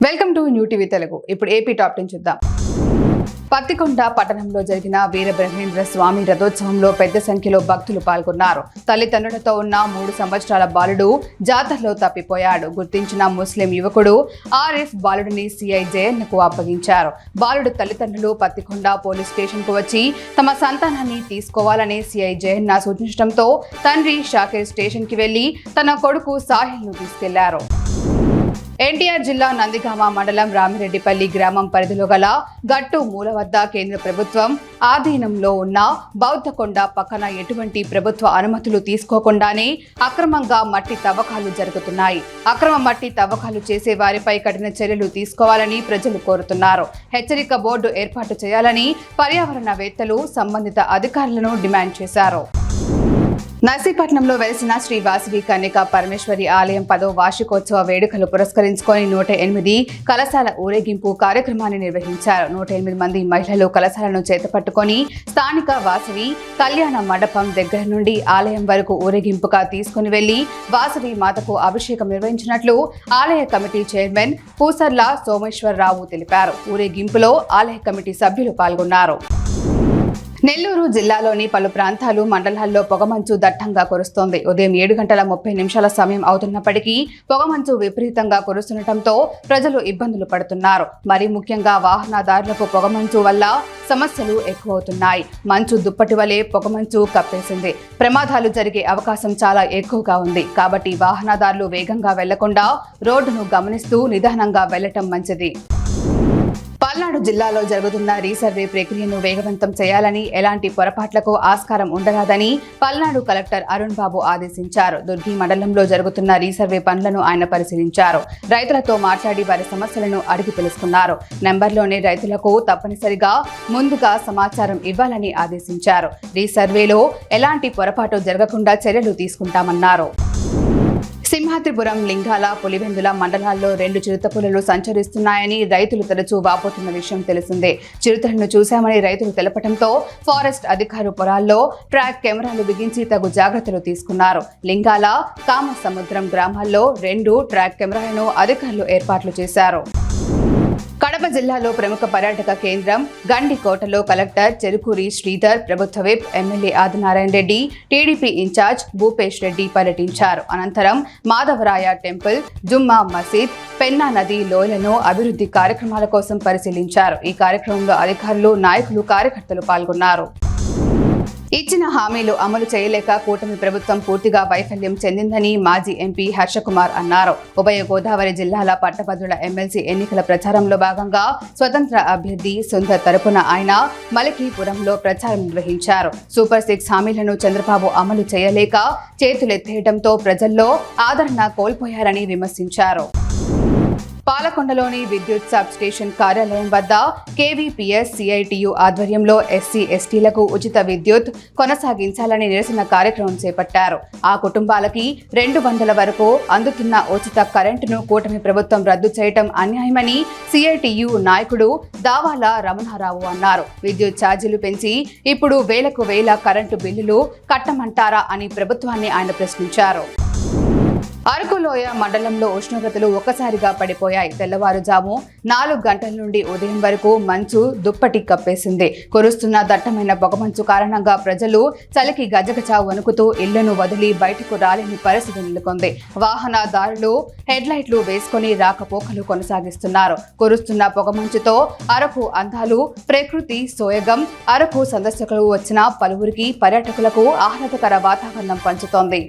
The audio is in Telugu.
Welcome to new TV Telugu. ఇప్పుడు ఏపీ టాప్ 10 చూద్దాం. పత్తికొండ పట్టణంలో జరిగిన వీరబ్రహ్మేంద్ర స్వామి రథోత్సవంలో పెద్ద సంఖ్యలో భక్తులు పాల్గొన్నారు. తల్లిదండ్రులతో ఉన్న 3 సంవత్సరాల బాలుడు జాతరలో తప్పిపోయాడు. గుర్తించిన ముస్లిం యువకుడు ఆరిఫ్ బాలుడిని సిఐ జయన్నకు అప్పగించారు. బాలుడు తల్లిదండ్రులు పత్తికొండ పోలీస్ స్టేషన్ కు వచ్చి తమ సంతానాన్ని తీసుకోవాలని సిఐ జయన్న సూచించడంతో తండ్రి షాకిర్ స్టేషన్ కి వెళ్లి తన కొడుకు సాహిల్ ను తీసుకెళ్లారు. ఎన్టీఆర్ జిల్లా నందిగామ మండలం రామిరెడ్డిపల్లి గ్రామం పరిధిలో గల గట్టు మూల వద్ద కేంద్ర ప్రభుత్వం ఆధీనంలో ఉన్న బౌద్ధకొండ పక్కన ఎటువంటి ప్రభుత్వ అనుమతులు తీసుకోకుండానే అక్రమంగా మట్టి తవ్వకాలు జరుగుతున్నాయి. అక్రమ మట్టి తవ్వకాలు చేసే వారిపై కఠిన చర్యలు తీసుకోవాలని ప్రజలు కోరుతున్నారు. హెచ్చరిక బోర్డు ఏర్పాటు చేయాలని పర్యావరణవేత్తలు సంబంధిత అధికారులను డిమాండ్ చేశారు. నర్సీపట్నంలో వెలిసిన శ్రీ వాసవి కన్యకా పరమేశ్వరి ఆలయం 10వ వార్షికోత్సవ వేడుకలు పురస్కరించుకొని 108 కలశాల ఊరేగింపు కార్యక్రమాన్ని నిర్వహించారు. 108 మంది మహిళలు కలశాలను చేతపట్టుకొని స్థానిక వాసవి కళ్యాణ మండపం దగ్గర నుండి ఆలయం వరకు ఊరేగింపుగా తీసుకుని వెళ్లి వాసవి మాతకు అభిషేకం నిర్వహించినట్లు ఆలయ కమిటీ చైర్మన్ పూసర్ల సోమేశ్వరరావు తెలిపారు. ఊరేగింపులో ఆలయ కమిటీ సభ్యులు పాల్గొన్నారు. నెల్లూరు జిల్లాలోని పలు ప్రాంతాలు మండలాల్లో పొగమంచు దట్టంగా కురుస్తోంది. ఉదయం 7:30 సమయం అవుతున్నప్పటికీ పొగమంచు విపరీతంగా కురుస్తుండటంతో ప్రజలు ఇబ్బందులు పడుతున్నారు. మరి ముఖ్యంగా వాహనదారులకు పొగమంచు వల్ల సమస్యలు ఎక్కువవుతున్నాయి. మంచు దుప్పటి వలె పొగమంచు కప్పేసింది. ప్రమాదాలు జరిగే అవకాశం చాలా ఎక్కువగా ఉంది. కాబట్టి వాహనదారులు వేగంగా వెళ్లకుండా రోడ్డును గమనిస్తూ నిదానంగా వెళ్లటం మంచిది. పల్నాడు జిల్లాలో జరుగుతున్న రీసర్వే ప్రక్రియను వేగవంతం చేయాలని, ఎలాంటి పొరపాట్లకు ఆస్కారం ఉండరాదని పల్నాడు కలెక్టర్ అరుణ్ బాబు ఆదేశించారు. దుర్గి మండలంలో జరుగుతున్న రీసర్వే పనులను ఆయన పరిశీలించారు. రైతులతో మాట్లాడి వారి సమస్యలను అడిగి తెలుసుకున్నారు. నెంబర్లోనే రైతులకు తప్పనిసరిగా ముందుగా సమాచారం ఇవ్వాలని ఆదేశించారు. రీసర్వేలో ఎలాంటి పొరపాటు జరగకుండా చర్యలు తీసుకుంటామన్నారు. సింహాద్రిపురం, లింగాల, పులివెందుల మండలాల్లో 2 చిరుతపులులు సంచరిస్తున్నాయని రైతులు తరచూ వాపోతున్న విషయం తెలిసిందే. చిరుతలను చూశామని రైతులు తెలపడంతో ఫారెస్ట్ అధికారులు పొలాల్లో ట్రాక్ కెమెరాలు బిగించి తగు జాగ్రత్తలు తీసుకున్నారు. లింగాల, కామసముద్రం గ్రామాల్లో 2 ట్రాక్ కెమెరాలను అధికారులు ఏర్పాట్లు చేశారు. కడప జిల్లాలో ప్రముఖ పర్యాటక కేంద్రం గండికోటలో కలెక్టర్ చెరుకూరి శ్రీధర్, ప్రభుత్వ whip MLA Adinarayana Reddy, TDP incharge Bhupesh Reddy పర్యటించారు. అనంతరం మాధవరాయ టెంపుల్, జుమ్మా మసీద్, పెన్నా నది లోయలను అభివృద్ధి కార్యక్రమాల కోసం పరిశీలించారు. ఈ కార్యక్రమంలో అధికారులు, నాయకులు, కార్యకర్తలు పాల్గొన్నారు. ఇచ్చిన హామీలు అమలు చేయలేక కూటమి ప్రభుత్వం పూర్తిగా వైఫల్యం చెందిందని మాజీ ఎంపీ హర్షకుమార్ అన్నారు. ఉభయ గోదావరి జిల్లాల పట్టభద్రుల ఎమ్మెల్సీ ఎన్నికల ప్రచారంలో భాగంగా స్వతంత్ర అభ్యర్థి సుందర్ తరపున ఆయన మలకీపురంలో ప్రచారం నిర్వహించారు. సూపర్ 6 హామీలను చంద్రబాబు అమలు చేయలేక చేతులెత్తేయడంతో ప్రజల్లో ఆదరణ కోల్పోయారని విమర్శించారు. పాలకొండలోని విద్యుత్ సబ్ స్టేషన్ కార్యాలయం వద్ద కేవీపీఎస్ సిఐటియు ఆధ్వర్యంలో ఎస్సీ ఎస్టీలకు ఉచిత విద్యుత్ కొనసాగించాలని నిరసన కార్యక్రమం చేపట్టారు. ఆ కుటుంబాలకి 200 వరకు అందుతున్న ఉచిత కరెంటును కూటమి ప్రభుత్వం రద్దు చేయటం అన్యాయమని సిఐటియు నాయకుడు దావాల రమణారావు అన్నారు. విద్యుత్ ఛార్జీలు పెంచి ఇప్పుడు వేలకు వేల కరెంటు బిల్లులు కట్టమంటారా అని ప్రభుత్వాన్ని ఆయన ప్రశ్నించారు. అరకులోయ మండలంలో ఉష్ణోగ్రతలు ఒక్కసారిగా పడిపోయాయి. తెల్లవారుజాము 4 గంటల నుండి ఉదయం వరకు మంచు దుప్పటి కప్పేసింది. కురుస్తున్న దట్టమైన పొగమంచు కారణంగా ప్రజలు చలికి గజగజ వణుకుతూ ఇళ్లను వదిలి బయటకు రాలేని పరిస్థితి నెలకొంది. వాహనదారులు హెడ్లైట్లు వేసుకుని రాకపోకలు కొనసాగిస్తున్నారు. కురుస్తున్న పొగమంచుతో అరకు అందాలు, ప్రకృతి సోయగం అరకు సందర్శకులు వచ్చిన పలువురికి పర్యాటకులకు ఆహ్లాదకర వాతావరణం పంచుతోంది.